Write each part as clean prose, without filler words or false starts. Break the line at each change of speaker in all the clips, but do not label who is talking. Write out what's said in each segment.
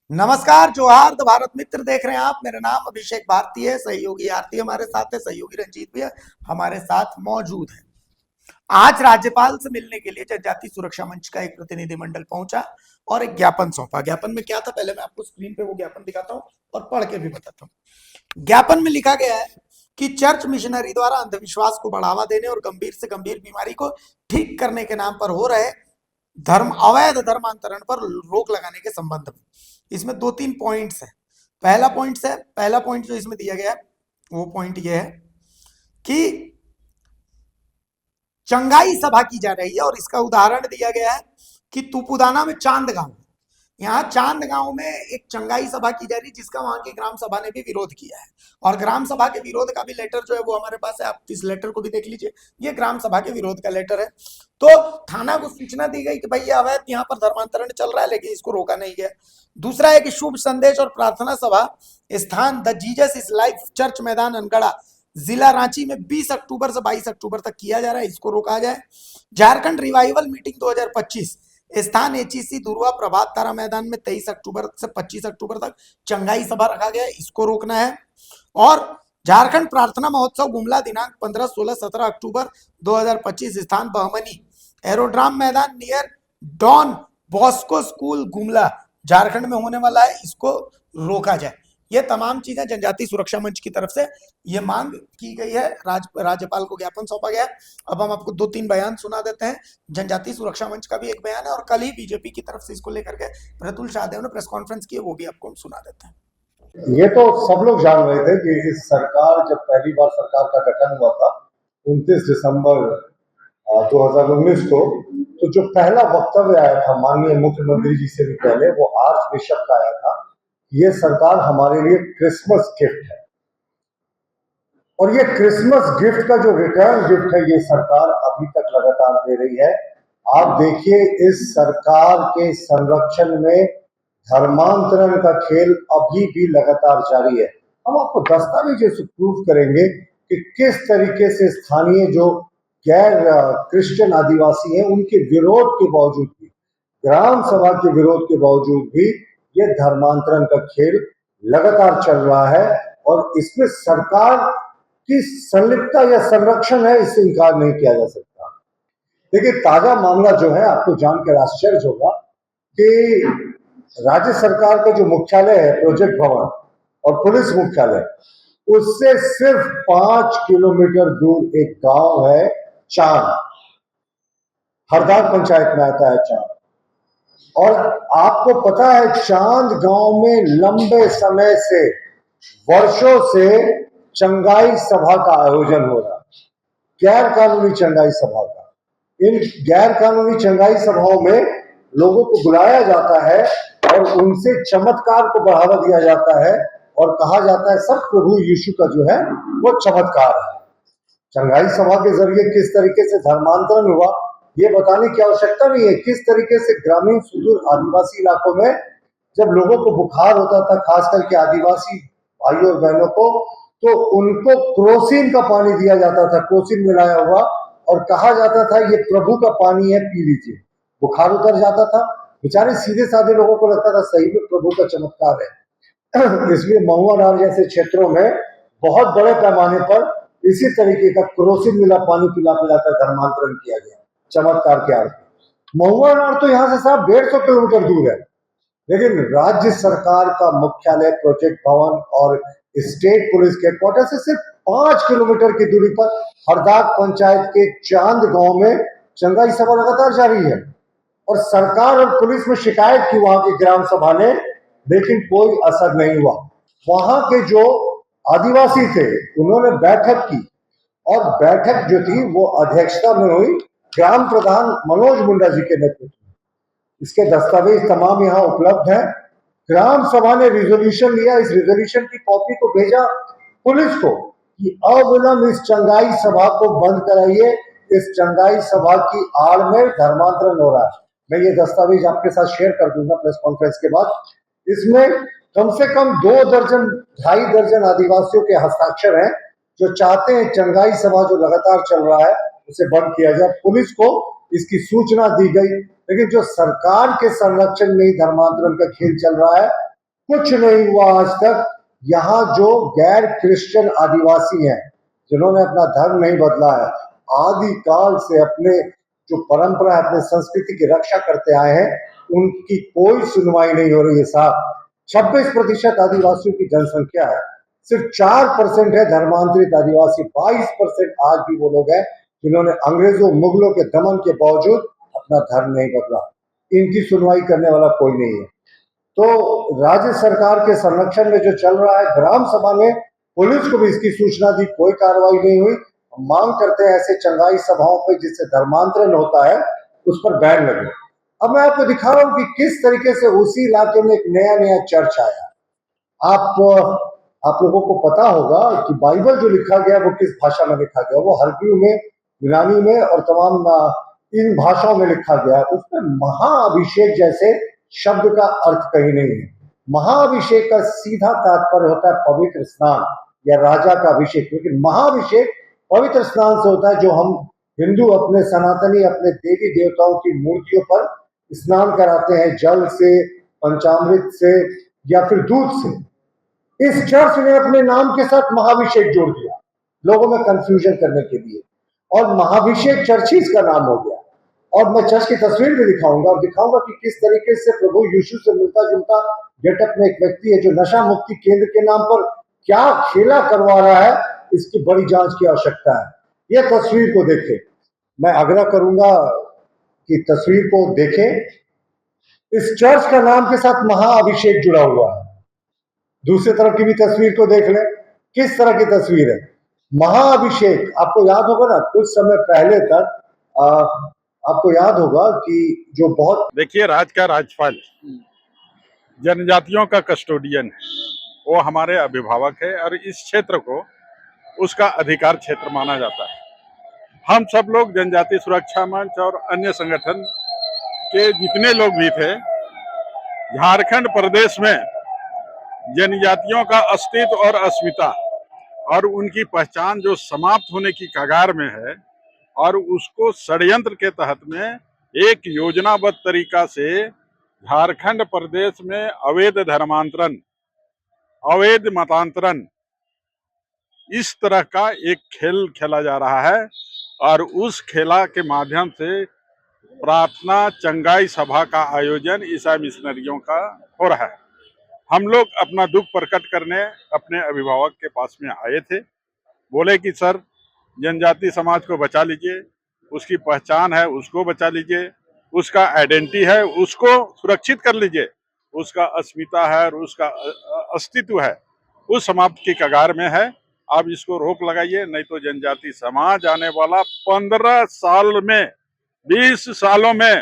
नमस्कार, जोहार द भारत मित्र देख रहे हैं आप। मेरा नाम अभिषेक भारती है। सहयोगी आरती हमारे साथ है, सहयोगी रंजीत भी है हमारे साथ मौजूद है। आज राज्यपाल से मिलने के लिए जनजाति सुरक्षा मंच का एक प्रतिनिधिमंडल पहुंचा और एक ज्ञापन सौंपा। ज्ञापन में क्या था, पहले मैं आपको स्क्रीन पे वो ज्ञापन दिखाता हूं और पढ़ के भी बताता हूं। ज्ञापन में लिखा गया है कि चर्च मिशनरी द्वारा अंधविश्वास को बढ़ावा देने और गंभीर से गंभीर बीमारी को ठीक करने के नाम पर हो रहे अवैध धर्मांतरण पर रोक लगाने के संबंध में इसमें दो तीन पॉइंट्स है। पहला पॉइंट जो इसमें दिया गया है वो पॉइंट ये है कि चंगाई सभा की जा रही है और इसका उदाहरण दिया गया है कि तुपुदाना में चांद गांव, यहाँ चांद गांव में एक चंगाई सभा की जा रही है जिसका वहां की ग्राम सभा ने भी विरोध किया है। और ग्राम सभा के विरोध का भी लेटर जो है वो हमारे पास है, आप इस लेटर को भी देख लीजिए। ये ग्राम सभा के विरोध का लेटर है। तो थाना को सूचना दी गई कि भाई ये अवैध यहाँ पर धर्मांतरण चल रहा है, लेकिन इसको रोका नहीं गया। दूसरा है कि शुभ संदेश और प्रार्थना सभा स्थान the Jesus is life church मैदान अनगढ़ा जिला रांची में 20 अक्टूबर से 22 अक्टूबर तक किया जा रहा है, इसको रोका जाए। झारखंड रिवाइवल मीटिंग 2025 स्थान एचईसी दुर्वा प्रभात तारा मैदान में 23 अक्टूबर से 25 अक्टूबर तक चंगाई सभा रखा गया है, इसको रोकना है। और झारखंड प्रार्थना महोत्सव गुमला दिनांक 15, 16, 17 अक्टूबर 2025 स्थान बहमनी एरोड्राम मैदान near Don Bosco school Gumla Jharkhand में होने वाला है, इसको रोका जाए। ये तमाम चीजें जनजाति सुरक्षा मंच की तरफ से ये मांग की गई है। राज्यपाल को ज्ञापन सौंपा गया। अब हम आपको दो तीन बयान सुना देते हैं। जनजाति सुरक्षा मंच का भी एक बयान है और कल ही बीजेपी की तरफ से इसको लेकर के प्रतुल शाहदेव ने प्रेस कॉन्फ्रेंस की है, वो भी आपको हम सुना देते हैं।
ये तो सब लोग जान रहे थे कि इस सरकार, जब पहली बार सरकार का गठन हुआ था 29 दिसंबर 2019 को, तो जो पहला वक्तव्य आया था माननीय मुख्यमंत्री जी से भी पहले, वो आर्च बिशप का आया था। ये सरकार हमारे लिए क्रिसमस गिफ्ट है और ये क्रिसमस गिफ्ट का जो रिटर्न गिफ्ट है ये सरकार अभी तक लगातार दे रही है। आप देखिए, इस सरकार के संरक्षण में धर्मांतरण का खेल अभी भी लगातार जारी है। हम आपको दस्तावेज से प्रूफ करेंगे कि किस तरीके से स्थानीय जो गैर क्रिश्चियन आदिवासी हैं उनके विरोध के बावजूद भी, ग्राम सभा के विरोध के बावजूद भी ये धर्मांतरण का खेल लगातार चल रहा है और इसमें सरकार की संलिप्तता या संरक्षण है, इससे इनकार नहीं किया जा सकता। देखिए, ताजा मामला जो है आपको जानकर आश्चर्य होगा कि राज्य सरकार का जो मुख्यालय है प्रोजेक्ट भवन और पुलिस मुख्यालय, उससे सिर्फ 5 किलोमीटर दूर एक गांव है चांद, हरदार पंचायत में आता है चांद। और आपको पता है चांद गांव में लंबे समय से, वर्षों से चंगाई सभा का आयोजन हो रहा है, गैर कानूनी चंगाई सभा का। इन गैर कानूनी चंगाई सभाओं में लोगों को बुलाया जाता है और उनसे चमत्कार को बढ़ावा दिया जाता है और कहा जाता है सब प्रभु यीशु का जो है वो चमत्कार है। चंगाई सभा के जरिए किस तरीके से धर्मांतरण हुआ ये बताने की आवश्यकता नहीं है। किस तरीके से ग्रामीण सुदूर आदिवासी इलाकों में जब लोगों को बुखार होता था, खास करके आदिवासी भाइयों और बहनों को, तो उनको क्रोसिन का पानी दिया जाता था, क्रोसिन मिलाया हुआ, और कहा जाता था ये प्रभु का पानी है, पी लीजिए, बुखार उतर जाता था। बेचारे सीधे साधे लोगों को लगता था सही में प्रभु का चमत्कार है। इसलिए महुआनार जैसे क्षेत्रों में बहुत बड़े पैमाने पर इसी तरीके का क्रोसिन मिला पानी पिला पिलाकर धर्मांतरण किया गया चमत्कार के आड़। महुआनार तो यहाँ से साहब 150 किलोमीटर दूर है, लेकिन राज्य सरकार का मुख्यालय प्रोजेक्ट भवन और स्टेट पुलिस के हेडक्वार्टर से सिर्फ 5 किलोमीटर की दूरी पर हरदाग पंचायत के चांद गांव में चंगाई सभा लगातार जारी है। और सरकार और पुलिस में शिकायत की वहां की ग्राम सभा ने, लेकिन कोई असर नहीं हुआ। वहां के जो आदिवासी थे उन्होंने बैठक की और बैठक जो थी वो अध्यक्षता में हुई ग्राम प्रधान मनोज मुंडा जी के नेतृत्व में। इसके दस्तावेज तमाम यहाँ उपलब्ध हैं। ग्राम सभा ने रिजोल्यूशन लिया, इस रिजोल्यूशन की कॉपी को भेजा पुलिस को कि अविलंब इस चंगाई सभा को बंद कराइए, इस चंगाई सभा की आड़ में धर्मांतरण हो रहा है। मैं ये दस्तावेज आपके साथ शेयर कर दूंगा प्रेस कॉन्फ्रेंस के बाद। इसमें कम से कम 2 दर्जन 2.5 दर्जन आदिवासियों के हस्ताक्षर हैं जो चाहते हैं चंगाई सभा जो लगातार चल रहा है उसे बंद किया जाए। पुलिस को इसकी सूचना दी गई, लेकिन जो सरकार के संरक्षण में ही धर्मांतरण का खेल चल रहा है कुछ नहीं हुआ आज तक। यहाँ जो गैर क्रिश्चियन आदिवासी हैं, जिन्होंने अपना धर्म नहीं बदला है, आदि काल से अपने जो परंपरा है, अपने संस्कृति की रक्षा करते आए हैं, उनकी कोई सुनवाई नहीं हो रही है साहब। 26% आदिवासियों की जनसंख्या है, सिर्फ 4% है धर्मांतरित आदिवासी। 22% आज भी वो लोग हैं जिन्होंने अंग्रेजों मुगलों के दमन के बावजूद अपना धर्म नहीं बदला। इनकी सुनवाई करने वाला कोई नहीं है। तो राज्य सरकार के संरक्षण में जो चल रहा है, ग्राम सभा ने पुलिस को भी इसकी सूचना दी, कोई कार्रवाई नहीं हुई। हम मांग करते हैं ऐसे चंगाई सभाओं पे जिससे धर्मांतरण होता है उस पर बैन लगे। अब मैं आपको दिखा रहा हूं कि किस तरीके से उसी इलाके में एक नया चर्च आया। आप लोगों को पता होगा कि बाइबल जो लिखा गया वो किस भाषा में लिखा गया, वो हरग्यू में, यूनानी में और तमाम इन भाषाओं में लिखा गया। उसमें महाअभिषेक जैसे शब्द का अर्थ कहीं नहीं है। महाअभिषेक का सीधा तात्पर्य होता है पवित्र स्नान या राजा का अभिषेक, लेकिन महाअभिषेक पवित्र स्नान से होता है जो हम हिंदू अपने सनातनी अपने देवी देवताओं की मूर्तियों पर स्नान कराते हैं, जल से, पंचामृत से या फिर दूध से। इस चर्च ने अपने नाम के साथ महाभिषेक जोड़ दिया लोगों में कंफ्यूजन करने के लिए, और महाभिषेक चर्चिस का नाम हो गया। और मैं चर्च की तस्वीर भी दिखाऊंगा और दिखाऊंगा कि किस तरीके से प्रभु यीशु से मिलता जुलता गेटअप में एक व्यक्ति है जो नशा मुक्ति केंद्र के नाम पर क्या खेला करवा रहा है, इसकी बड़ी जांच की आवश्यकता है। यह तस्वीर को देखें, मैं आग्रह करूंगा कि तस्वीर को देखें। इस चर्च का नाम के साथ महाअभिषेक जुड़ा हुआ है। दूसरी तरफ की भी तस्वीर को देख लें, किस तरह की तस्वीर है। महाअभिषेक, आपको याद होगा ना, कुछ समय पहले तक आपको याद होगा कि जो बहुत,
देखिए, राज का राजपाल जनजातियों का कस्टोडियन है, वो हमारे अभिभावक है और इस क्षेत्र को उसका अधिकार क्षेत्र माना जाता है। हम सब लोग जनजाति सुरक्षा मंच और अन्य संगठन के जितने लोग भी थे, झारखंड प्रदेश में जनजातियों का अस्तित्व और अस्मिता और उनकी पहचान जो समाप्त होने की कगार में है, और उसको षड्यंत्र के तहत में एक योजनाबद्ध तरीका से झारखंड प्रदेश में अवैध धर्मांतरण, अवैध मतांतरण, इस तरह का एक खेल खेला जा रहा है। और उस खेला के माध्यम से प्रार्थना चंगाई सभा का आयोजन ईसाई मिशनरियों का हो रहा है। हम लोग अपना दुख प्रकट करने अपने अभिभावक के पास में आए थे। बोले कि सर, जनजाति समाज को बचा लीजिए, उसकी पहचान है उसको बचा लीजिए, उसका आइडेंटिटी है उसको सुरक्षित कर लीजिए, उसका अस्मिता है और उसका अस्तित्व है वो समाप्त की कगार में है। अब इसको रोक लगाइए, नहीं तो जनजाति समाज आने वाला 15 साल में, 20 सालों में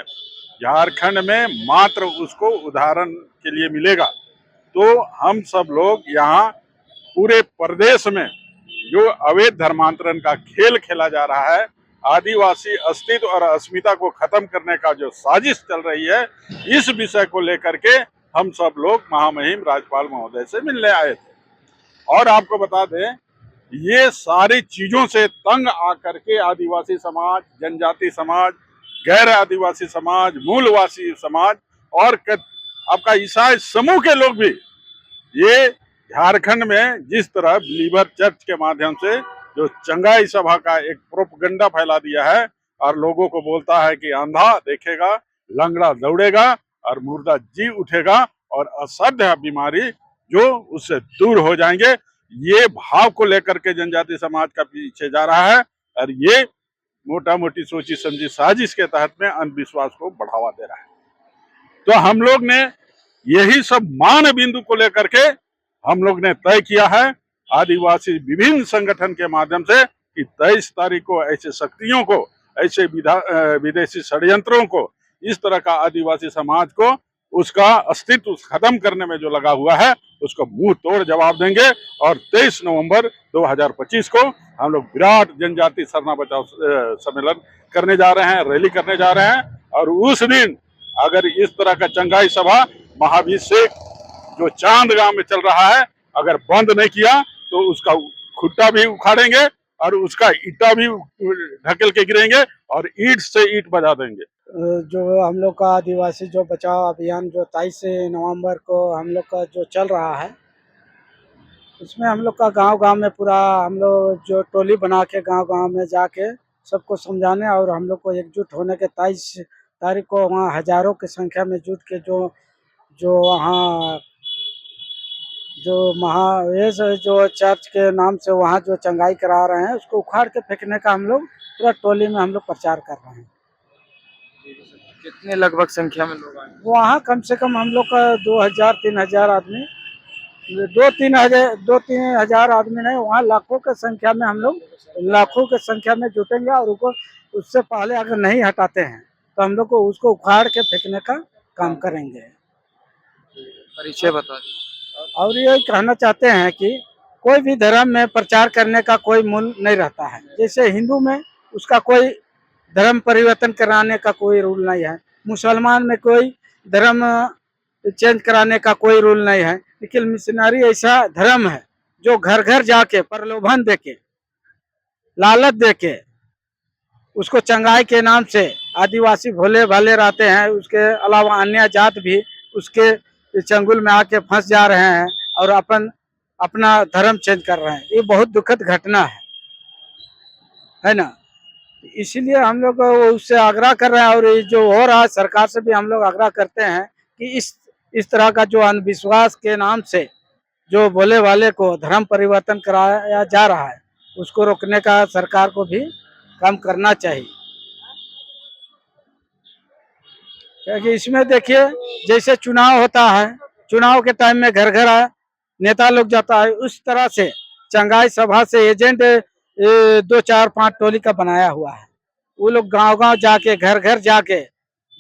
झारखंड में मात्र उसको उदाहरण के लिए मिलेगा। तो हम सब लोग यहाँ पूरे प्रदेश में जो अवैध धर्मांतरण का खेल खेला जा रहा है, आदिवासी अस्तित्व और अस्मिता को खत्म करने का जो साजिश चल रही है, इस विषय को लेकर के हम सब लोग महामहिम राज्यपाल महोदय से मिलने आए थे। और आपको बता दें, ये सारी चीजों से तंग आकर के आदिवासी समाज, जनजाति समाज, गैर आदिवासी समाज, मूलवासी समाज और आपका ईसाई समूह के लोग भी ये झारखंड में जिस तरह बिलीवर चर्च के माध्यम से जो चंगाई सभा का एक प्रोपगंडा फैला दिया है और लोगों को बोलता है कि अंधा देखेगा, लंगड़ा दौड़ेगा और मुर्दा जी उठेगा और असाध्य बीमारी जो उससे दूर हो जाएंगे, ये भाव को लेकर के जनजाति समाज का पीछे जा रहा है। और ये मोटा मोटी सोची समझी साजिश के तहत में अंधविश्वास को बढ़ावा दे रहा है। तो हम लोग ने यही सब मान बिंदु को लेकर के हम लोग ने तय किया है आदिवासी विभिन्न संगठन के माध्यम से कि 23 तारीख को ऐसे शक्तियों को, ऐसे विदेशी षड्यंत्रों को, इस तरह का आदिवासी समाज को उसका अस्तित्व खत्म करने में जो लगा हुआ है उसको मुंह तोड़ जवाब देंगे। और 23 नवंबर 2025 को हम लोग विराट जनजाति सरना बचाओ सम्मेलन करने जा रहे हैं, रैली करने जा रहे हैं। और उस दिन अगर इस तरह का चंगाई सभा महाभिषेक जो चांद गांव में चल रहा है अगर बंद नहीं किया तो उसका खुट्टा भी उखाड़ेंगे और उसका ईटा भी ढकेल के गिरेंगे और ईंट से ईंट बजा देंगे।
जो हम लोग का आदिवासी जो बचाव अभियान जो 23 नवंबर को हम लोग का जो चल रहा है, उसमें हम लोग का गांव-गांव में पूरा हम लोग जो टोली बना के गांव-गांव में जाके सबको समझाने और हम लोग को एकजुट होने के 23 तारीख को वहाँ हजारों की संख्या में जुट के जो जो वहाँ जो जो चर्च के नाम से वहाँ जो चंगाई करा रहे हैं उसको उखाड़ के फेंकने का हम लोग पूरा टोली में हम लोग प्रचार कर रहे हैं।
कितने लगभग संख्या में लोग आए?
वहाँ कम से कम हम लोग का 2000-3000 आदमी, 2-3 हजार आदमी नहीं, वहाँ लाखों की संख्या में हम लोग लाखों की संख्या में जुटेंगे और उनको उससे पहले अगर नहीं हटाते हैं तो हम लोग को उसको उखाड़ के फेंकने का काम करेंगे।
परिचय बता दीजिए।
और ये कहना चाहते हैं कि कोई भी धर्म में प्रचार करने का कोई मूल नहीं रहता है। जैसे हिंदू में उसका कोई धर्म परिवर्तन कराने का कोई रूल नहीं है, मुसलमान में कोई धर्म चेंज कराने का कोई रूल नहीं है, लेकिन मिशनरी ऐसा धर्म है जो घर घर जाके प्रलोभन देके लालच देके उसको चंगाई के नाम से आदिवासी भोले भाले रहते हैं, उसके अलावा अन्य जात भी उसके चंगुल में आके फंस जा रहे हैं और अपना धर्म चेंज कर रहे हैं। ये बहुत दुखद घटना है ना। इसीलिए हम लोग उससे आग्रह कर रहे हैं और ये जो हो रहा है सरकार से भी हम लोग आग्रह करते हैं कि इस तरह का जो अंधविश्वास के नाम से जो भोले वाले को धर्म परिवर्तन कराया जा रहा है उसको रोकने का सरकार को भी काम करना चाहिए। क्योंकि इसमें देखिए जैसे चुनाव होता है, चुनाव के टाइम में घर घर नेता लोग जाता है, उस तरह से चंगाई सभा से एजेंट 2-4-5 टोली का बनाया हुआ है। वो लोग गांव-गांव जाके घर घर जाके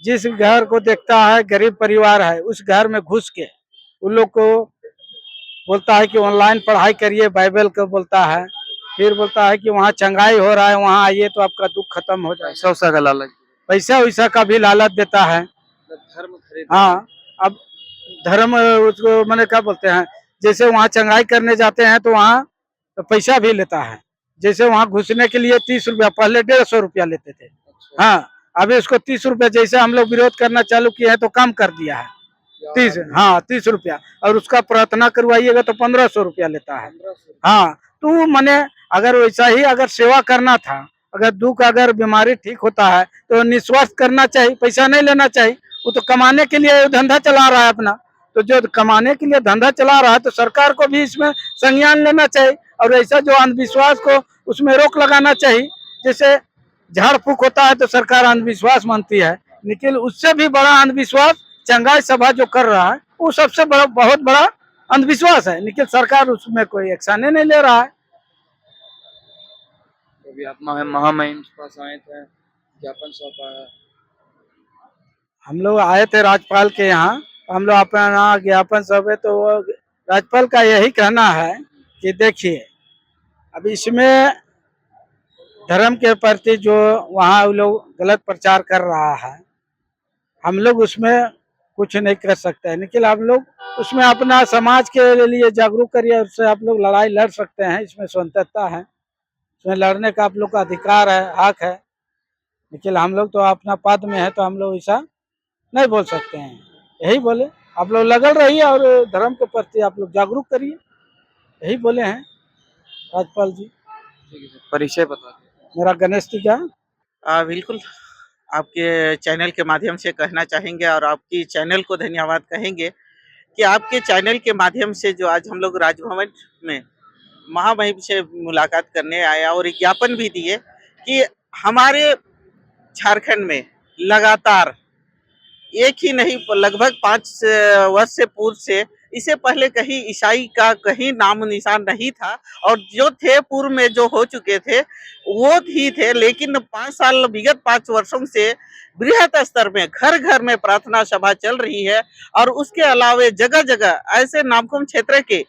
जिस घर को देखता है गरीब परिवार है उस घर में घुस के उन लोग को बोलता है कि ऑनलाइन पढ़ाई करिए, बाइबल को बोलता है, फिर बोलता है कि वहाँ चंगाई हो रहा है, वहाँ आइए तो आपका दुख खत्म हो जाए।
पैसा वैसा का लालच,
पैसा वैसा का भी लालच देता है।
धर्म खरीद।
हाँ, अब धर्म उसको मैंने क्या बोलते हैं, जैसे वहाँ चंगाई करने जाते हैं तो वहाँ पैसा भी लेता है। जैसे वहाँ घुसने के लिए 30 रुपया, पहले 150 रुपया लेते थे। हाँ, अभी उसको 30 रुपया, जैसे हम लोग विरोध करना चालू किया है तो कम कर दिया है 30, हाँ 30 रुपया, और उसका प्रार्थना करवाइएगा तो 1500 रुपया लेता है। हाँ, तो मैंने अगर वैसा ही अगर सेवा करना था, अगर दुख अगर बीमारी ठीक होता है तो निस्वार्थ करना चाहिए, पैसा नहीं लेना चाहिए। वो तो कमाने के लिए धंधा चला रहा है अपना, तो जो कमाने के लिए धंधा चला रहा है तो सरकार को भी इसमें संज्ञान लेना चाहिए और ऐसा जो अंधविश्वास को उसमें रोक लगाना चाहिए। जैसे झाड़ फूक होता है तो सरकार अंधविश्वास मानती है, लेकिन उससे भी बड़ा अंधविश्वास चंगाई सभा जो कर रहा है वो सबसे बड़ा बहुत बड़ा अंधविश्वास है, लेकिन सरकार उसमें कोई एक्शन नहीं ले रहा है।
अभी आप महामहिम के पास आए थे, ज्ञापन सौंपा है।
हम लोग आए थे राज्यपाल के यहाँ, हम लोग अपना ज्ञापन सौंपे तो वो राज्यपाल का यही कहना है कि देखिए अब इसमें धर्म के प्रति जो वहाँ लोग गलत प्रचार कर रहा है, हम लोग उसमें कुछ नहीं कर सकते हैं, लेकिन आप लोग उसमें अपना समाज के लिए जागरूक करिए, उससे आप लोग लड़ाई लड़ सकते हैं, इसमें स्वतंत्रता है, इसमें लड़ने का आप लोग का अधिकार है, हक है। लेकिन हम लोग तो अपना पद में है तो हम लोग ऐसा नहीं बोल सकते हैं। यही बोले आप लोग लगल रहिए और धर्म के प्रति आप लोग जागरूक करिए, यही बोले हैं राज्यपाल जी।
परिचय बता दीजिए।
मेरा गणेश टीका।
बिल्कुल आपके चैनल के माध्यम से कहना चाहेंगे और आपकी चैनल को धन्यवाद कहेंगे कि आपके चैनल के माध्यम से जो आज हम लोग राजभवन में महामहिम से मुलाकात करने आया और ज्ञापन भी दिए कि हमारे झारखंड में लगातार एक ही नहीं लगभग 5 वर्ष से पूर्व से, इससे पहले कहीं ईसाई का कहीं नाम निशान नहीं था और जो थे पूर्व में जो हो चुके थे वो ही थे, लेकिन 5 साल विगत 5 वर्षों से बृहत स्तर में घर घर में प्रार्थना सभा चल रही है और उसके अलावे जगह जगह ऐसे नामकुम क्षेत्र के,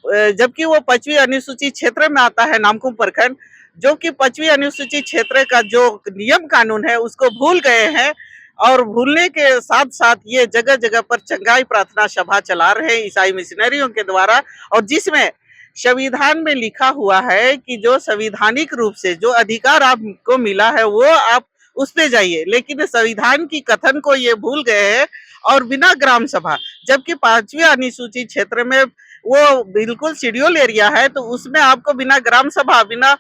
जबकि वो 5वीं अनुसूचित क्षेत्र में आता है नामकुम प्रखंड, जो कि 5वीं अनुसूचित क्षेत्र का जो नियम कानून है उसको भूल गए हैं और भूलने के साथ साथ ये जगह जगह पर चंगाई प्रार्थना सभा चला रहे हैं ईसाई मिशनरियों के द्वारा, और जिसमें संविधान में लिखा हुआ है कि जो संवैधानिक रूप से जो अधिकार आपको मिला है वो आप उस पे जाइए, लेकिन संविधान की कथन को ये भूल गए हैं और बिना ग्राम सभा, जबकि 5वीं अनुसूचित क्षेत्र में वो बिल्कुल शेड्यूल एरिया है, तो उसमें आपको बिना ग्राम सभा, बिना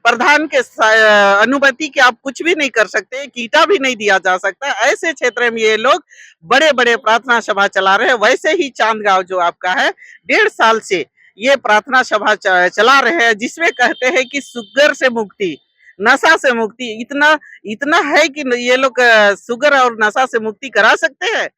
प्रधान के अनुमति के आप कुछ भी नहीं कर सकते, एक ईंटा भी नहीं दिया जा सकता। ऐसे क्षेत्र में ये लोग बड़े बड़े प्रार्थना सभा चला रहे हैं। वैसे ही चांदगांव जो आपका है, 1.5 साल से ये प्रार्थना सभा चला रहे हैं, जिसमें कहते हैं कि शुगर से मुक्ति, नशा से मुक्ति। इतना इतना है कि ये लोग शुगर और नशा से मुक्ति करा सकते हैं।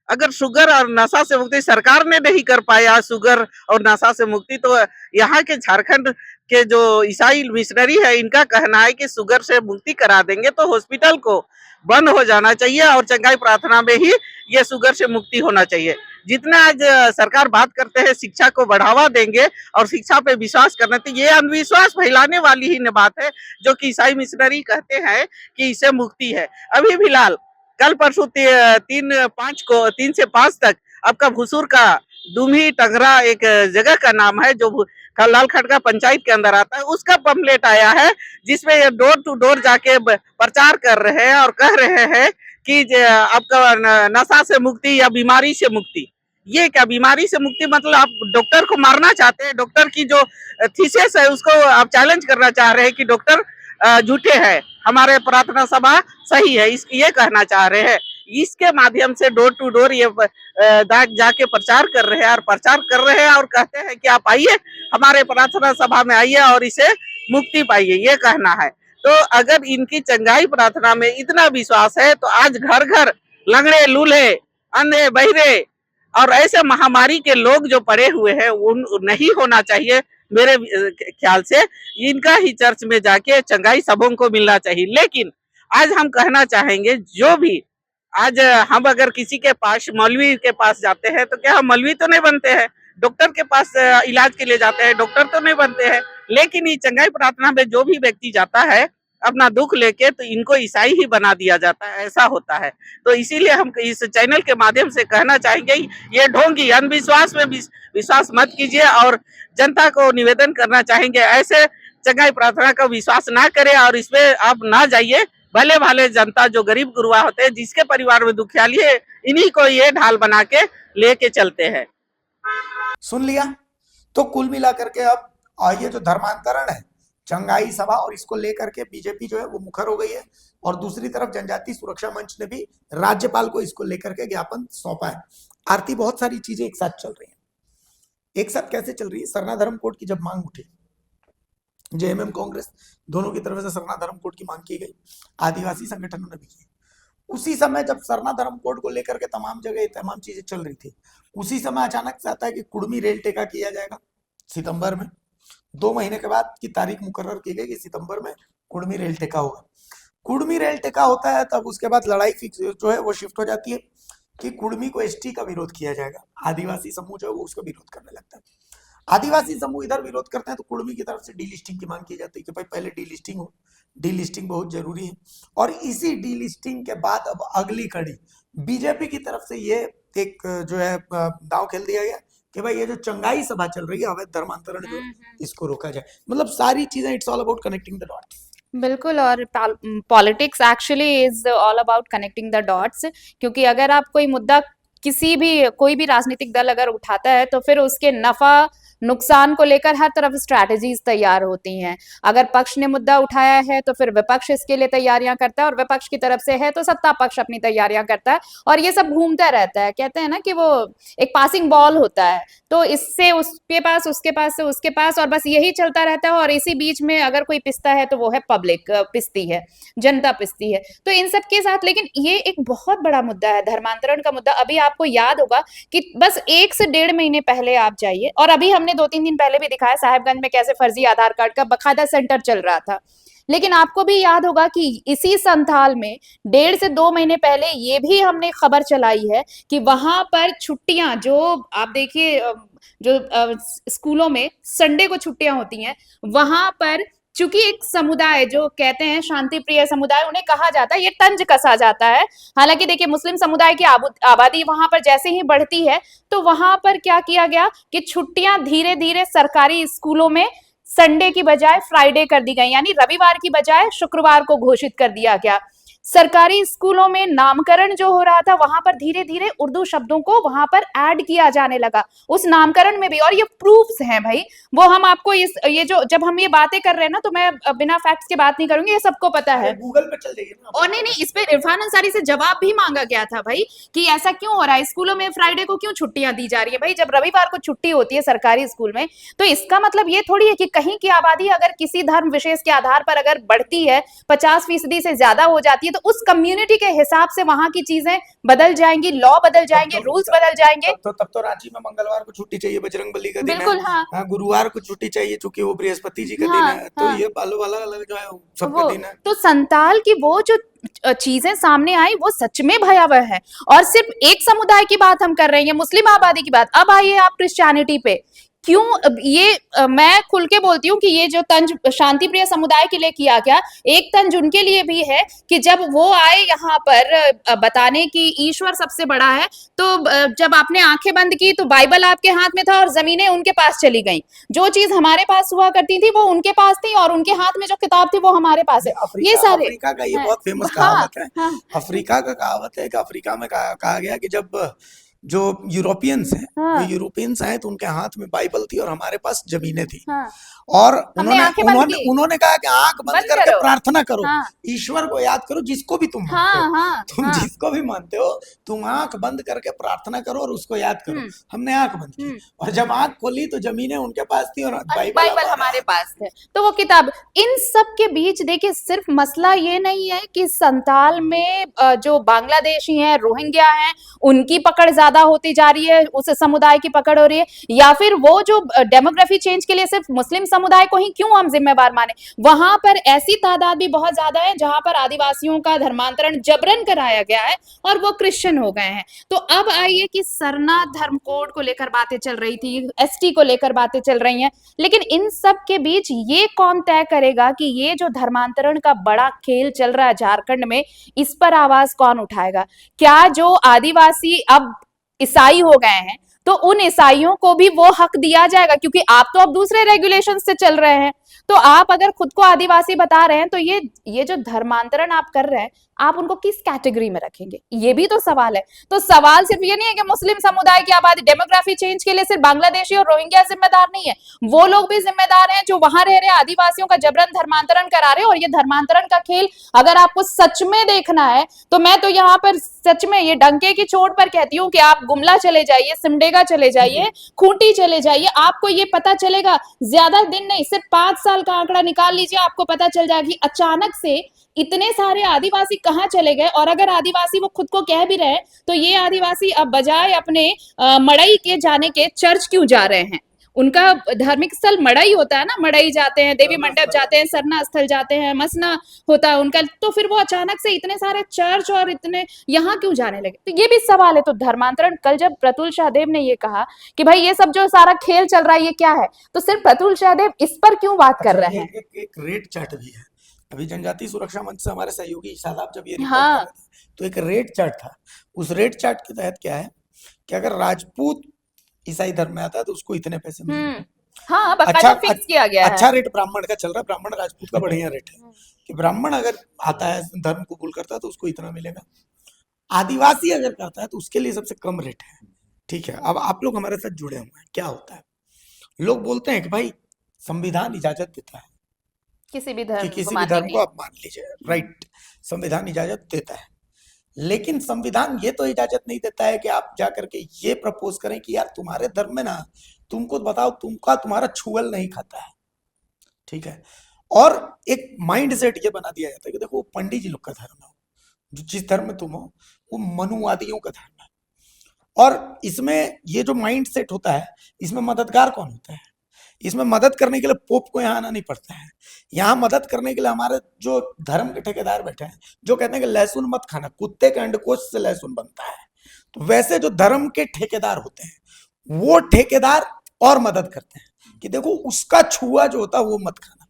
अगर शुगर और नशा से मुक्ति सरकार ने नहीं कर पाया, शुगर और नशा से मुक्ति, तो यहाँ के झारखंड के जो ईसाई मिशनरी है, इनका कहना है कि शुगर से मुक्ति करा देंगे तो हॉस्पिटल को बंद हो जाना चाहिए और चंगाई प्रार्थना में ही ये शुगर से मुक्ति होना चाहिए। जितना आज सरकार बात करते हैं शिक्षा को बढ़ावा देंगे और शिक्षा पे विश्वास करना, तो ये अंधविश्वास फैलाने वाली ही बात है, जो कि ईसाई मिशनरी कहते हैं कि इससे मुक्ति है। अभी फिलहाल कल परसों 3 से 5 तक आपका भुसूर का दुम्ही टंगरा एक जगह का नाम है, जो लालखटका पंचायत के अंदर आता है, उसका पम्पलेट आया है, जिसमें ये डोर टू डोर जाके प्रचार कर रहे हैं और कह रहे हैं कि आपका नशा से मुक्ति या बीमारी से मुक्ति। ये क्या बीमारी से मुक्ति? मतलब आप डॉक्टर को मारना चाहते हैं? डॉक्टर की जो थीसिस है उसको आप चैलेंज करना चाह रहे हैं कि डॉक्टर झूठे हैं, हमारे प्रार्थना सभा सही है, ये कहना चाह रहे हैं। इसके माध्यम से डोर टू डोर ये जाके प्रचार कर रहे हैं और कहते हैं कि आप आइए, हमारे प्रार्थना सभा में आइए और इसे मुक्ति पाइए, ये कहना है। तो अगर इनकी चंगाई प्रार्थना में इतना विश्वास है, तो आज घर घर लंगड़े, लूल्हे, अंधे, बहिरे और ऐसे महामारी के लोग जो पड़े हुए हैं, उन नहीं होना चाहिए। मेरे ख्याल से इनका ही चर्च में जाके चंगाई सबों को मिलना चाहिए। लेकिन आज हम कहना चाहेंगे, जो भी आज हम अगर किसी के पास, मौलवी के पास जाते हैं, तो क्या हम मौलवी तो नहीं बनते हैं? डॉक्टर के पास इलाज के लिए जाते हैं, डॉक्टर तो नहीं बनते हैं। लेकिन ये चंगाई प्रार्थना में जो भी व्यक्ति जाता है अपना दुख लेके, तो इनको ईसाई ही बना दिया जाता है, ऐसा होता है। तो इसीलिए हम इस चैनल के माध्यम से कहना चाहेंगे, ये ढोंगी अंधविश्वास में विश्वास मत कीजिए और जनता को निवेदन करना चाहेंगे, ऐसे चंगाई प्रार्थना का विश्वास ना करें और इसमें आप ना जाइए। भले भाले जनता जो गरीब गुरुआ होते हैं, जिसके परिवार में दुखियाली है, इन्हीं को ये ढाल बना के लेके चलते हैं।
सुन लिया? तो कुल मिलाकर के अब ये जो धर्मांतरण है, चंगाई सभा, और इसको लेकर के बीजेपी जो है वो मुखर हो गई है। और दूसरी तरफ जनजाति सुरक्षा मंच ने भी राज्यपाल को इसको लेकर के ज्ञापन सौंपा है। आरती, बहुत सारी चीजें एक साथ चल रही हैं। एक साथ कैसे चल रही है? सरना धर्म कोड की जब मांग उठी, जेएमएम कांग्रेस दोनों की तरफ से सरना धर्म कोड की मांग की गई, आदिवासी संगठनों ने भी की। उसी समय जब सरना धर्म कोड को लेकर के तमाम जगह तमाम चीजें चल रही थी, उसी समय अचानक से आता है कि कुड़मी रेल टेका किया जाएगा सितंबर में। 2 महीने के बाद की तारीख मुकर्रर की गई कि सितंबर में कुड़मी रेल टेका होगा। कुड़मी रेल टेका होता है, तब उसके बाद लड़ाई फिक्स जो है वो शिफ्ट हो जाती है कि कुड़मी को एसटी का विरोध किया जाएगा। आदिवासी समूह जो है वो उसका विरोध करने लगता है। आदिवासी समूह इधर विरोध करते हैं, तो कुड़मी की तरफ से डीलिस्टिंग की मांग की जाती है कि भाई पहले डीलिस्टिंग हो, डीलिस्टिंग बहुत जरूरी है। और इसी डीलिस्टिंग के बाद अब अगली कड़ी बीजेपी की तरफ से ये एक जो है दांव खेल दिया गया कि भाई ये जो चंगाई सभा चल रही है, अवैध धर्मांतरण जो, इसको रोका जाए। मतलब सारी चीजें, it's all about connecting the dots.
बिल्कुल, और politics actually is all about connecting the dots, क्योंकि अगर आप कोई मुद्दा कोई भी राजनीतिक दल अगर उठाता है, तो फिर उसके नफा नुकसान को लेकर हर तरफ स्ट्रैटेजीज तैयार होती हैं। अगर पक्ष ने मुद्दा उठाया है तो फिर विपक्ष इसके लिए तैयारियां करता है, और विपक्ष की तरफ से है तो सत्ता पक्ष अपनी तैयारियां करता है, और ये सब घूमता रहता है। कहते हैं ना कि वो एक पासिंग बॉल होता है, तो इससे उसके पास, उसके पास से उसके पास, और बस यही चलता रहता है। और इसी बीच में अगर कोई पिसता है तो वो है पब्लिक पिसती है, जनता पिसती है। तो इन सब के साथ, लेकिन ये एक बहुत बड़ा मुद्दा है, धर्मांतरण का मुद्दा। अभी आपको याद होगा कि बस 1 से 1.5 महीने पहले आप जाइए, और अभी हमने 2-3 दिन पहले भी दिखाया साहेबगंज में कैसे फर्जी आधार कार्ड का बकायदा सेंटर चल रहा था। लेकिन आपको भी याद होगा कि इसी संथाल में 1.5 से 2 महीने पहले ये भी हमने खबर चलाई है कि वहां पर छुट्टियां, जो आप देखिए जो स्कूलों में संडे को छुट्टियां होती हैं, वहां पर चूंकि एक समुदाय जो कहते हैं शांति प्रिय समुदाय, उन्हें कहा जाता है, ये तंज कसा जाता है। हालांकि देखिए मुस्लिम समुदाय की आबादी वहां पर जैसे ही बढ़ती है, तो वहां पर क्या किया गया कि छुट्टियां धीरे धीरे सरकारी स्कूलों में संडे की बजाय फ्राइडे कर दी गई, यानी रविवार की बजाय शुक्रवार को घोषित कर दिया गया। सरकारी स्कूलों में नामकरण जो हो रहा था वहां पर धीरे धीरे उर्दू शब्दों को वहां पर ऐड किया जाने लगा उस नामकरण में भी, और ये प्रूफ्स हैं भाई, वो हम आपको ये जो जब हम ये बातें कर रहे हैं ना, तो मैं बिना फैक्ट्स के बात नहीं करूंगी, ये सबको पता है।
गूगल पे चल जाइए ना।
और नहीं, इस पे इरफान अंसारी से जवाब भी मांगा गया था भाई कि ऐसा क्यों हो रहा है, स्कूलों में फ्राइडे को क्यों छुट्टियां दी जा रही है। भाई जब रविवार को छुट्टी होती है सरकारी स्कूल में, तो इसका मतलब ये थोड़ी है कि कहीं की आबादी अगर किसी धर्म विशेष के आधार पर अगर बढ़ती है 50% से ज्यादा हो जाती है, तो उस कम्युनिटी के हिसाब से वहां की चीजें बदल जाएंगी, लॉ बदल जाएंगे, रूल्स बदल जाएंगे।
तब तो रांची में मंगलवार को छुट्टी चाहिए, बजरंगबली का दिन है।
बिल्कुल, हाँ।
हाँ, गुरुवार को छुट्टी चाहिए क्योंकि वो बृहस्पति जी का
हाँ,
दिन है। तो
हाँ।
ये बालो वाला अलग जो है सबका
वो
दिन है।
तो संताल की वो जो चीजें सामने आई वो सच में भयावह है। और सिर्फ एक समुदाय की बात हम कर रहे हैं, मुस्लिम आबादी की बात। अब आइए आप क्रिश्चियनिटी पे, क्यों ये मैं खुल के बोलती हूँ कि ये जो तंज शांति प्रिय समुदाय के लिए किया गया, एक तंज उनके लिए भी है कि जब वो आए यहाँ पर बताने की ईश्वर सबसे बड़ा है, तो जब आपने आंखें बंद की तो बाइबल आपके हाथ में था और जमीनें उनके पास चली गई। जो चीज हमारे पास हुआ करती थी वो उनके पास थी, और उनके हाथ में जो किताब थी वो हमारे पास है। ये सारे
अफ्रीका का ये
हाँ,
बहुत फेमस
हाँ,
कहावत है।
हाँ,
अफ्रीका का कहावत है कि अफ्रीका में कहा गया कि जब जो यूरोपियंस हैं,
हाँ।
वो यूरोपियंस आए तो उनके हाथ में बाइबल थी और हमारे पास जमीनें थी।
हाँ।
और
हमने आंखें बंद की।
उन्होंने कहा कि आंख बंद
बंद
करके
करो।
प्रार्थना करो,
हाँ।
ईश्वर को याद करो जिसको भी तुम मानते
हाँ,
हो।
हाँ,
तुम
हाँ।
जिसको भी मानते हो, तुम आंख बंद करके प्रार्थना करो और उसको याद करो। हमने आंख बंद की और जब आंख खोली तो जमीनें उनके पास थी और
बाइबल हमारे पास थे। तो वो किताब, इन सब के बीच देखिए, सिर्फ मसला ये नहीं है कि संताल में जो बांग्लादेशी हैं, रोहिंग्या हैं, उनकी पकड़ ज्यादा होती जा रही है, उस समुदाय की पकड़ हो रही है, या फिर वो जो डेमोग्राफी चेंज के लिए सिर्फ मुस्लिम समुदाय को ही क्यों हम जिम्मेवार माने। वहां पर ऐसी तादाद भी बहुत ज्यादा है जहां पर आदिवासियों का धर्मांतरण जबरन कराया गया है और वो क्रिश्चियन हो गए हैं। तो अब आइए कि सरना धर्म कोड को लेकर बातें चल रही थी, एसटी को लेकर बातें चल रही हैं, लेकिन इन सब के बीच ये कौन तय करेगा कि ये जो धर्मांतरण का बड़ा खेल चल रहा है झारखंड में, इस पर आवाज कौन उठाएगा। क्या जो आदिवासी अब ईसाई हो गए हैं तो उन ईसाइयों को भी वो हक दिया जाएगा, क्योंकि आप तो अब दूसरे रेगुलेशन से चल रहे हैं। तो आप अगर खुद को आदिवासी बता रहे हैं तो ये जो धर्मांतरण आप कर रहे हैं, आप उनको किस कैटेगरी में रखेंगे, ये भी तो सवाल है। तो सवाल सिर्फ ये नहीं है कि मुस्लिम समुदाय की आबादी, डेमोग्राफी चेंज के लिए सिर्फ बांग्लादेशी और रोहिंग्या जिम्मेदार नहीं है, वो लोग भी जिम्मेदार हैं जो वहां रह रहे आदिवासियों का जबरन धर्मांतरण करा रहे हैं। और ये धर्मांतरण का खेल अगर आपको सच में देखना है तो मैं तो यहाँ पर सच में ये डंके की चोट पर कहती हूँ कि आप गुमला चले जाइए, सिमडेगा चले जाइए, खूंटी चले जाइए, आपको ये पता चलेगा। ज्यादा दिन नहीं, सिर्फ 5 साल का आंकड़ा निकाल लीजिए, आपको पता चल जाएगा कि अचानक से इतने सारे आदिवासी कहाँ चले गए। और अगर आदिवासी वो खुद को कह भी रहे हैं तो ये आदिवासी अब बजाय अपने मड़ई के जाने के चर्च क्यों जा रहे हैं। उनका धार्मिक स्थल मड़ई होता है ना, मड़ई जाते हैं, देवी मंडप जाते हैं, सरना स्थल जाते हैं, मसना होता है उनका। तो फिर वो अचानक से इतने सारे चर्च और इतने यहाँ क्यों जाने लगे, तो ये भी सवाल है। तो धर्मांतरण, कल जब प्रतुल शाहदेव ने ये कहा कि भाई ये सब जो सारा खेल चल रहा है ये क्या है, तो सिर्फ प्रतुल शाहदेव इस पर क्यों बात कर रहे हैं।
एक रेट चार्ट भी है। अभी जनजातीय सुरक्षा मंच से हमारे सहयोगी शादाब जब ये रिपोर्ट
हाँ।
कर रहे थे, तो एक रेट चार्ट था। उस रेट चार्ट के तहत क्या है कि अगर राजपूत ईसाई धर्म में आता है तो उसको इतने पैसे मिलेंगे।
हाँ, बाकायदा फिक्स किया गया है।
अच्छा रेट ब्राह्मण का चल रहा है, ब्राह्मण राजपूत का बढ़िया रेट है कि ब्राह्मण अगर आता है धर्म कबूल करता है तो उसको इतना मिलेगा। आदिवासी अगर करता है तो उसके लिए सबसे कम रेट है। ठीक है, अब आप लोग हमारे साथ जुड़े हुए हैं, क्या होता है, लोग बोलते हैं कि भाई संविधान इजाजत देता है
किसी भी
कि
धर्म
किसी भी धर्म को आप मान लीजिए, राइट, संविधान इजाजत देता है। लेकिन संविधान ये तो इजाजत नहीं देता है कि आप जाकर के ये प्रपोज करें कि यार तुम्हारे धर्म में ना, तुमको बताओ, तुम्हारा छुअल नहीं खाता है। ठीक है, और एक माइंड सेट ये बना दिया जाता है कि देखो पंडित जी लोग का धर्म है, जो जिस धर्म में तुम हो वो मनुवादियों का धर्म है। और इसमें ये जो माइंड सेट होता है, इसमें मददगार कौन होता है, इसमें मदद करने के लिए पोप को यहाँ आना नहीं पड़ता है। यहाँ मदद करने के लिए हमारे जो धर्म के ठेकेदार बैठे हैं, जो कहते हैं कि लहसुन मत खाना, कुत्ते के अंडकोश से लहसुन बनता है। तो वैसे जो धर्म के ठेकेदार होते हैं वो ठेकेदार और मदद करते हैं कि देखो उसका छुआ जो होता है वो मत खाना।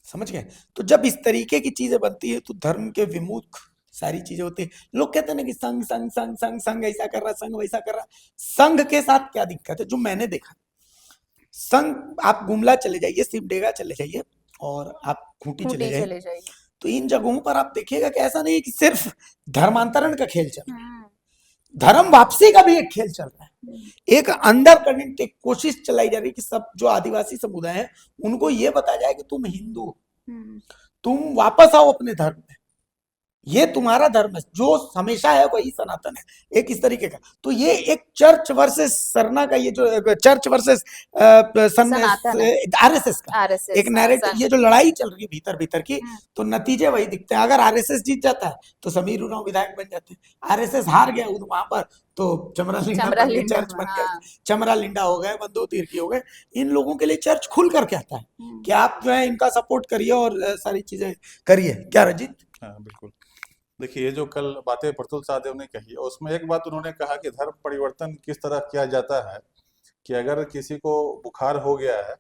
समझ गए। तो जब इस तरीके की चीजें बनती है तो धर्म के विमुख सारी चीजें होती है। लोग कहते हैं ना कि संघ संघ संघ संघ संघ ऐसा कर रहा, संघ वैसा कर रहा। संघ के साथ क्या दिक्कत है, जो मैंने देखा, संघ आप गुमला चले जाइए, सिमडेगा चले जाइए और आप खूंटी चले जाइए, तो इन जगहों पर आप देखिएगा कि ऐसा नहीं है कि सिर्फ धर्मांतरण का खेल चल रहा है, धर्म वापसी का भी एक खेल चल रहा है। एक अंडर करंट, एक कोशिश चलाई जा रही है कि सब जो आदिवासी समुदाय है उनको ये बताया जाए कि तुम हिंदू हो, तुम वापस आओ अपने धर्म में, ये तुम्हारा धर्म है, जो हमेशा है वही सनातन है, एक इस तरीके का। तो ये एक चर्च वर्सेस सरना का, ये जो चर्च वर्सेस
सनातन है।
आरएसएस का
आरएसएस
एक नैरेटिव, ये जो लड़ाई चल रही है भीतर भीतर की,
हम्म।
तो नतीजे वही दिखते हैं। अगर आरएसएस जीत जाता है तो समीर उरांव विधायक बन जाते हैं, आरएसएस हार गया वहां पर तो चमरालिंडा
चमरालिंडा,
चर्च बन गया,
हाँ।
चमरालिंडा हो गए, बंदोतीर की हो गए। इन लोगों के लिए चर्च खुल करके आता है कि आप जो है इनका सपोर्ट करिए और सारी चीजें करिए। क्या रजित?
हाँ बिल्कुल। देखिए, ये जो कल बातें प्रतुल सहदेव ने कही, उसमें एक बात उन्होंने कहा कि धर्म परिवर्तन किस तरह किया जाता है कि अगर किसी को बुखार हो गया है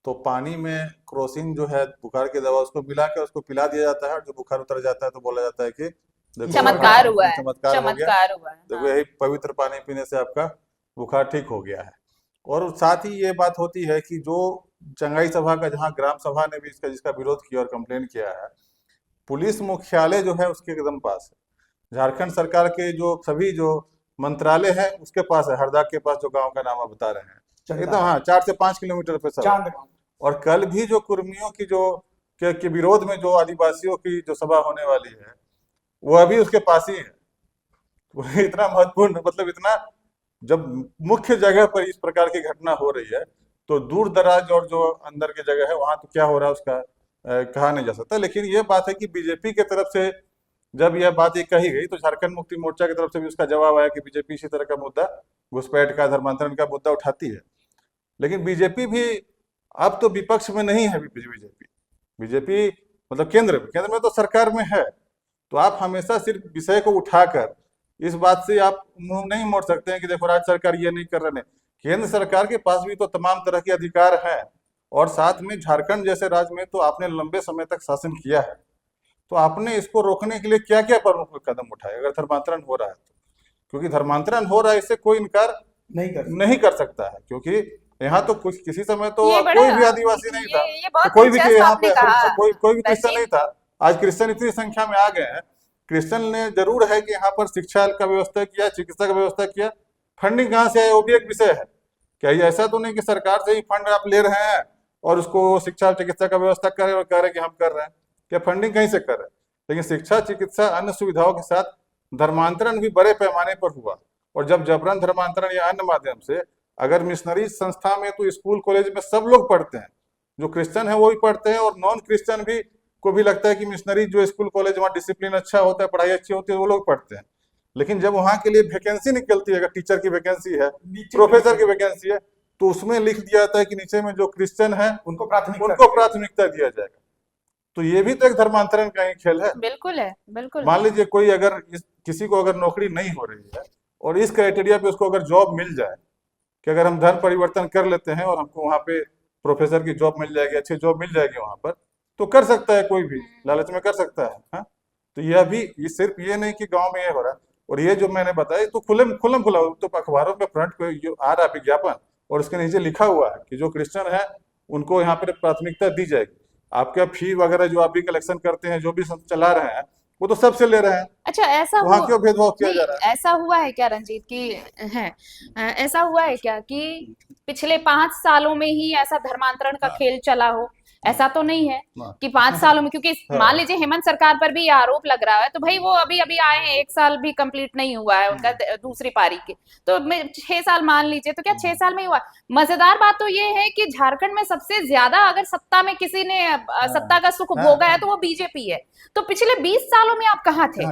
तो पानी में क्रोसिन जो है बुखार की दवा, उसको मिला के उसको पिला दिया जाता है, और जो बुखार उतर जाता है तो बोला जाता है कि देखो
चमत्कार हुआ है,
चमत्कार हो गया,
चमत्कार हुआ है।
देखो यही पवित्र पानी पीने से आपका बुखार ठीक हो गया है। और साथ ही ये बात होती है कि जो चंगाई सभा का, जहाँ ग्राम सभा ने भी जिसका विरोध किया और कंप्लेन किया है, पुलिस मुख्यालय जो है उसके एकदम पास है। झारखंड सरकार के जो सभी जो मंत्रालय है उसके पास है, हरदा के पास, जो गांव का नाम आप बता रहे हैं, एकदम हाँ 4 से 5 किलोमीटर पे सब।
चांदगांव।
और कल भी जो कुर्मियों की जो के विरोध में जो आदिवासियों की जो सभा होने वाली है वो अभी उसके पास ही है। वो इतना महत्वपूर्ण, मतलब इतना, जब मुख्य जगह पर इस प्रकार की घटना हो रही है तो दूर दराज और जो अंदर की जगह है वहां तो क्या हो रहा है उसका कहा नहीं जा सकता। लेकिन ये बात है कि बीजेपी की तरफ से जब यह बात ये कही गई तो झारखंड मुक्ति मोर्चा की तरफ से भी उसका जवाब आया कि बीजेपी इसी तरह का मुद्दा, घुसपैठ का, धर्मांतरण का मुद्दा उठाती है। लेकिन बीजेपी भी अब तो विपक्ष में नहीं है। बीजेपी मतलब केंद्र में तो सरकार में है, तो आप हमेशा सिर्फ विषय को उठाकर इस बात से आप मुंह नहीं मोड़ सकते हैं कि देखो राज्य सरकार ये नहीं कर रहे हैं। केंद्र सरकार के पास भी तो तमाम तरह के अधिकार हैं, और साथ में झारखंड जैसे राज्य में तो आपने लंबे समय तक शासन किया है, तो आपने इसको रोकने के लिए क्या क्या प्रमुख कदम उठाए अगर धर्मांतरण हो रहा है तो? क्योंकि धर्मांतरण हो रहा है, इससे कोई इनकार नहीं कर सकता है, क्योंकि यहाँ तो कुछ किसी समय तो कोई भी आदिवासी नहीं था,
बहुत
तो कोई भी
दिलचस्प
यहाँ
आपने
पे
कहा,
कोई भी क्रिश्चियन
रजीत।
नहीं था। आज क्रिश्चियन इतनी संख्या में आ गए हैं। क्रिश्चियन ने जरूर है कि यहाँ पर शिक्षा का व्यवस्था किया, चिकित्सा का व्यवस्था किया। फंडिंग कहाँ से है वो भी एक विषय है। क्या ये ऐसा तो नहीं कि सरकार से ही फंड आप ले रहे हैं और उसको शिक्षा और चिकित्सा का व्यवस्था कर रहे हैं और कह रहे हैं कि हम कर रहे हैं? क्या फंडिंग कहीं से कर रहे हैं? लेकिन शिक्षा, चिकित्सा, अन्य सुविधाओं के साथ धर्मांतरण भी बड़े पैमाने पर हुआ। और जब जबरन धर्मांतरण या अन्य माध्यम से, अगर मिशनरी संस्था में तो स्कूल कॉलेज में सब लोग पढ़ते हैं, जो क्रिश्चियन है वो भी पढ़ते हैं और नॉन क्रिश्चियन भी को भी लगता है कि मिशनरी जो स्कूल कॉलेज वहाँ डिसिप्लिन अच्छा होता है, पढ़ाई अच्छी होती है, वो लोग पढ़ते हैं। लेकिन जब वहाँ के लिए वैकेंसी निकलती है, अगर टीचर की वैकेंसी है, प्रोफेसर की वैकेंसी है, तो उसमें लिख दिया जाता है कि नीचे में जो क्रिश्चियन है उनको प्राथमिकता दिया जाएगा। तो ये भी तो एक धर्मांतरण का ही खेल है।
बिल्कुल है, बिल्कुल।
मान लीजिए कोई अगर किसी को अगर नौकरी नहीं हो रही है और इस क्राइटेरिया पे उसको अगर जॉब मिल जाए कि अगर हम धर्म परिवर्तन कर लेते हैं और हमको वहाँ पे प्रोफेसर की जॉब मिल जाएगी, अच्छी जॉब मिल जाएगी वहां पर, तो कर सकता है, कोई भी लालच में कर सकता है। हाँ? तो यह भी, ये सिर्फ ये नहीं कि गांव में ये हो रहा है। और ये जो मैंने बताया तो खुला तो अखबारों में फ्रंट पे जो आ रहा है विज्ञापन, और उसके नीचे लिखा हुआ है कि जो क्रिश्चियन है उनको यहाँ पर प्राथमिकता दी जाएगी। आपका फी वगैरह जो आप भी कलेक्शन करते हैं, जो भी चला रहे हैं, वो तो सबसे ले रहे हैं।
अच्छा, ऐसा
वहाँ क्यों भेदभाव किया जा रहा है?
ऐसा हुआ है क्या रंजीत की है, ऐसा हुआ है क्या कि पिछले 5 सालों में ही ऐसा धर्मांतरण का खेल चला हो? ऐसा तो नहीं है कि 5 सालों में, क्योंकि मान लीजिए हेमंत सरकार पर भी आरोप लग रहा है, तो भाई वो अभी आए हैं, 1 साल भी कंप्लीट नहीं हुआ है उनका दूसरी पारी के, तो 6 साल मान लीजिए, तो क्या 6 साल में ही हुआ? मजेदार बात तो ये है कि झारखंड में सबसे ज्यादा अगर सत्ता में किसी ने सत्ता का सुख भोगा है तो वो बीजेपी है। तो पिछले 20 सालों में आप कहाँ थे?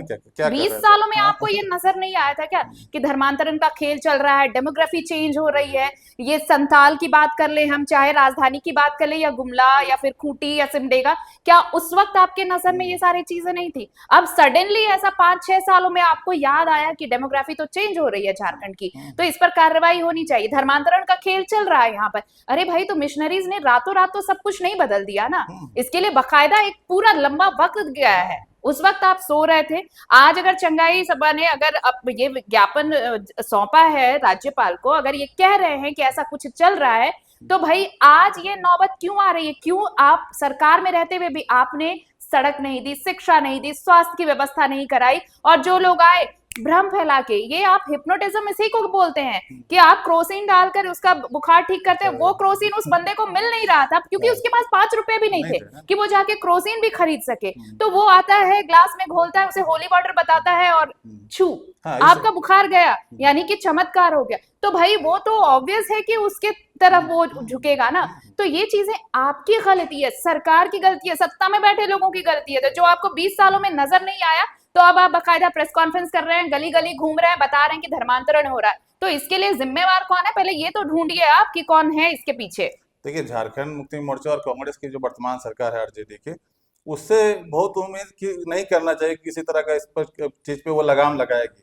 20 सालों में आपको ये नजर नहीं आया था क्या कि धर्मांतरण का खेल चल रहा है, डेमोग्राफी चेंज हो रही है? ये संथाल की बात कर ले हम, चाहे राजधानी की बात कर ले, या गुमला या फिर खूंटी या सिमडेगा, क्या उस वक्त आपके नजर में ये सारी चीजें नहीं थी? अब सडनली ऐसा 5-6 सालों में आपको याद आया कि डेमोग्राफी तो चेंज हो रही है झारखंड की, तो इस पर कार्रवाई होनी चाहिए। धर्मांतरण का खेल चल रहा है यहाँ पर। अरे भाई, तो मिशनरीज ने रातों रात तो सब कुछ नहीं बदल दिया ना, इसके लिए बकायदा एक पूरा लंबा वक्त गया है। उस वक्त आप सो रहे थे। आज अगर चंगाई सभा ने अगर अब ये विज्ञापन सौंपा है राज्यपाल को, अगर ये कह रहे हैं कि ऐसा कुछ चल रहा है, तो भाई आज ये नौबत क्यों आ रही है? क्यों आप सरकार में रहते हुए भी आपने सड़क नहीं दी, शिक्षा नहीं दी, स्वास्थ्य की व्यवस्था नहीं कराई, और जो लोग आए भ्रम फैला के, ये आप हिप्नोटिज्म इसी को बोलते हैं कि आप क्रोसिन डालकर उसका बुखार ठीक करते हैं। वो क्रोसिन उस बंदे को मिल नहीं रहा था क्योंकि उसके पास 5 रुपए भी नहीं थे कि वो जाके क्रोसिन भी खरीद सके। तो वो आता है, ग्लास में घोलता है, उसे होली वाटर बताता है और छू आपका बुखार गया, यानी कि चमत्कार हो गया। तो भाई वो तो ऑब्वियस है कि उसके तरफ वो झुकेगा ना। तो ये चीजें आपकी गलती है, सरकार की गलती है, सत्ता में बैठे लोगों की गलती है। तो जो आपको 20 सालों में नजर नहीं आया, तो अब आप बाकायदा प्रेस कॉन्फ्रेंस कर रहे हैं, गली गली घूम रहे हैं, बता रहे हैं कि धर्मांतरण हो रहा है। तो इसके लिए जिम्मेवार कौन है, पहले ये तो ढूंढिए आप कि कौन है इसके पीछे।
देखिए, झारखंड मुक्ति मोर्चा और कांग्रेस की जो वर्तमान सरकार है आरजेडी की, उससे बहुत उम्मीद की नहीं करना चाहिए किसी तरह का इस पर चीज पे वो लगाम लगाएगी,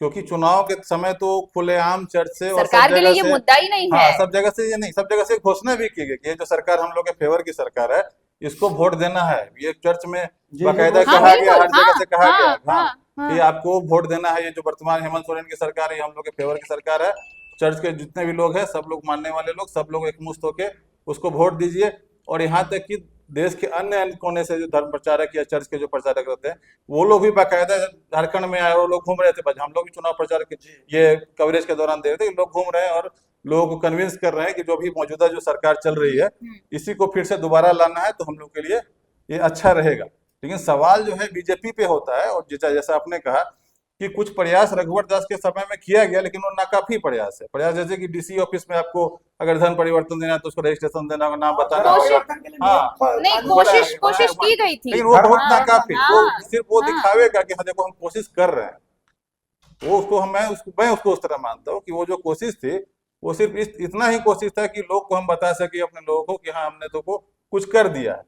क्योंकि चुनाव के समय तो खुलेआम चर्च से और
सरकार
सब
के लिए
जगह
ये
से,
मुद्दा ही नहीं
हाँ,
है।
सब जगह से ये नहीं, सब जगह से घोषणा भी की गई कि ये जो सरकार हम लोग के फेवर की सरकार है, इसको वोट देना है। ये चर्च में बाकायदा
हाँ,
कहा गया, हर
बिल्कुल,
जगह से कहा गया,
हाँ,
हाँ, कि आपको वोट देना है। ये जो वर्तमान हेमंत सोरेन की सरकार है, ये हम लोग के फेवर की सरकार है। चर्च के जितने भी लोग हैं, सब लोग मानने वाले लोग, सब लोग एकमुश्त होके उसको वोट दीजिए। और यहाँ तक कि देश के अन्य अन्य कोने से जो धर्म प्रचारक या चर्च के जो प्रचारक रहते हैं, वो लोग भी बाकायदा झारखंड में आए, वो लोग घूम रहे थे। हम लोग भी चुनाव प्रचार ये कवरेज के दौरान दे रहे थे, लोग घूम रहे हैं और लोगों को कन्विंस कर रहे हैं कि जो भी मौजूदा जो सरकार चल रही है, इसी को फिर से दोबारा लाना है, तो हम लोग के लिए ये अच्छा रहेगा। लेकिन सवाल जो है बीजेपी पे होता है, और जैसा आपने कहा कि कुछ प्रयास रघुवर दास के समय में किया गया, लेकिन वो नाकाफी प्रयास है। प्रयास जैसे कि डीसी ऑफिस में आपको अगर धर्म परिवर्तन देना है तो उसको रजिस्ट्रेशन देना होगा, नाम बताना होगा। हाँ,
नहीं, कोशिश की गई थी,
लेकिन वो बहुत नाकाफी, वो
हाँ,
सिर्फ वो
हाँ।
दिखावेगा कि हाँ देखो हम कोशिश कर रहे हैं। वो उसको मैं उसको उस तरह मानता हूँ कि वो जो कोशिश थी, वो सिर्फ इतना ही कोशिश था कि लोग को हम बता सके, अपने लोगों को, कि हाँ हमने तो को कुछ कर दिया है।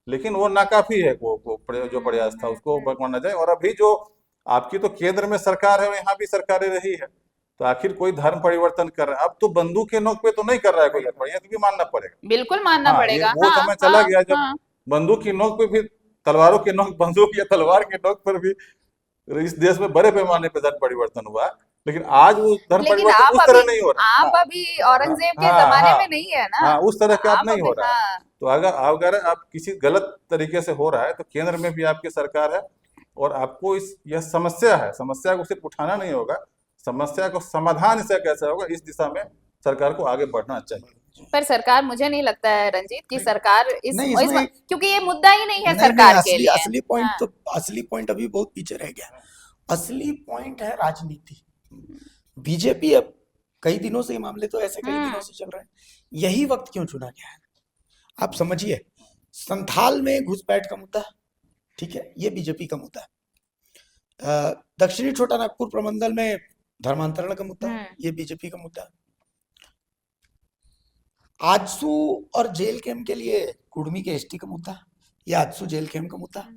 लेकिन वो नाकाफी है, जो प्रयास था उसको बढ़ाना चाहिए। और अभी जो आपकी तो केंद्र में सरकार है, यहाँ भी सरकारें रही है, तो आखिर कोई धर्म परिवर्तन कर रहा है। अब तो बंदूक के नोक पे तो नहीं कर रहा है कोई, ये तो भी मानना पड़ेगा,
बिल्कुल मानना
हाँ,
पड़ेगा।
वो
हाँ,
समय चला
हाँ,
गया जब
हाँ।
बंदूक की नोक पे भी, तलवारों के नोक, बंदूक या तलवार के नोक पर भी इस देश में बड़े पैमाने पे धर्म परिवर्तन हुआ। लेकिन आज वो धर्म
लेकिन
परिवर्तन उस तरह नहीं हो रहा।
आप अभी औरंगजेब के
हाँ,
जमाने
हाँ,
में नहीं है ना।
हाँ, उस तरह का
आप
अब नहीं
अभी,
हो रहा है।
हाँ।
तो अगर आप किसी गलत तरीके से हो रहा है, तो केंद्र में भी आपकी सरकार है, और आपको यह समस्या है, समस्या को सिर्फ उठाना नहीं होगा, समस्या को समाधान इसका कैसे होगा, इस दिशा में सरकार को आगे बढ़ना चाहिए।
पर सरकार, मुझे नहीं लगता है रंजीत कि सरकार
नहीं, इसमें
क्योंकि ये मुद्दा ही नहीं है
नहीं,
सरकार के
असली
लिए।
असली पॉइंट
हाँ।
तो असली पॉइंट अभी बहुत पीछे रह गया। असली पॉइंट है राजनीति। बीजेपी अब कई दिनों से, ये मामले तो ऐसे कई दिनों से चल रहे हैं, यही वक्त क्यों चुना गया है? आप समझिए, संथाल में घुसपैठ का मुद्दा, ठीक है, ये बीजेपी का मुद्दा है। दक्षिणी छोटा नागपुर प्रमंडल में धर्मांतरण का मुद्दा, ये बीजेपी का मुद्दा है। आजसू और जेल कैंप के लिए कुर्मी के एसटी का मुद्दा, ये आजसू जेल कैंप का मुद्दा।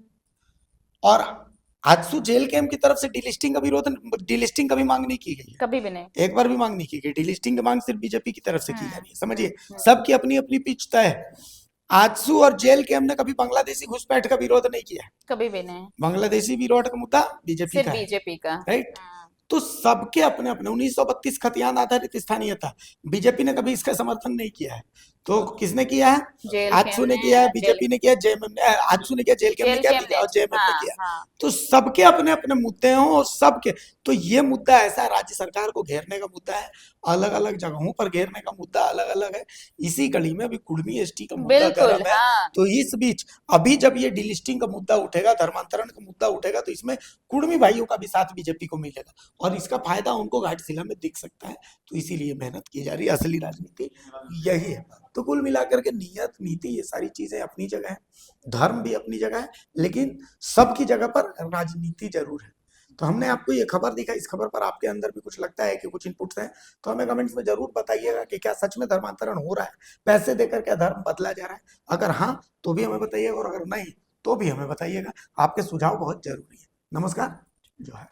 और आजसू जेल कैंप की तरफ से डीलिस्टिंग का विरोध, डीलिस्टिंग का भी मांग नहीं की गई है,
कभी भी नहीं,
एक बार भी मांग नहीं की गई। डीलिस्टिंग की मांग सिर्फ बीजेपी की तरफ से की जा रही है। समझिए, सबकी अपनी अपनी पिच तय है। आजसू और जेल कैंप ने कभी बांग्लादेशी घुसपैठ का विरोध नहीं किया है।
कभी भी नहीं,
बांग्लादेशी विरोध का मुद्दा बीजेपी
सिर्फ
का है,
बीजेपी का।
राइट। तो सबके अपने अपने 1932 खतियान आधारित स्थानीयता, बीजेपी ने कभी इसका समर्थन नहीं किया है। तो किसने किया है?
जेल
आजसू ने
कैंप
किया है,
ने,
बीजेपी ने किया, जेएमएम ने, आजसू ने किया, जेल कैंप ने किया, और जेएमएम ने किया।
हाँ।
तो सबके अपने अपने मुद्दे हों, और सबके, तो ये मुद्दा ऐसा है, राज्य सरकार को घेरने का मुद्दा है, अलग अलग जगहों पर घेरने का मुद्दा अलग अलग है। इसी कड़ी में अभी कुर्मी एसटी का मुद्दा
बिल्कुल,
गर्म है।
हाँ।
तो इस बीच अभी जब ये डिलिस्टिंग का मुद्दा उठेगा, धर्मांतरण का मुद्दा उठेगा, तो इसमें कुर्मी भाइयों का भी साथ बीजेपी को मिलेगा, और इसका फायदा उनको घाटशिला में दिख सकता है। तो इसीलिए मेहनत की जा रही है, असली राजनीति यही है। तो कुल मिलाकर के नियत, नीति, ये सारी चीजें अपनी जगह है, धर्म भी अपनी जगह है, लेकिन सबकी जगह पर राजनीति जरूर है। तो हमने आपको ये खबर दिखा, इस खबर पर आपके अंदर भी कुछ लगता है कि कुछ इनपुट्स हैं, तो हमें कमेंट्स में जरूर बताइएगा कि क्या सच में धर्मांतरण हो रहा है, पैसे देकर क्या धर्म बदला जा रहा है। अगर हाँ तो भी हमें बताइएगा, और अगर नहीं तो भी हमें बताइएगा। आपके सुझाव बहुत जरूरी है। नमस्कार, जोहार।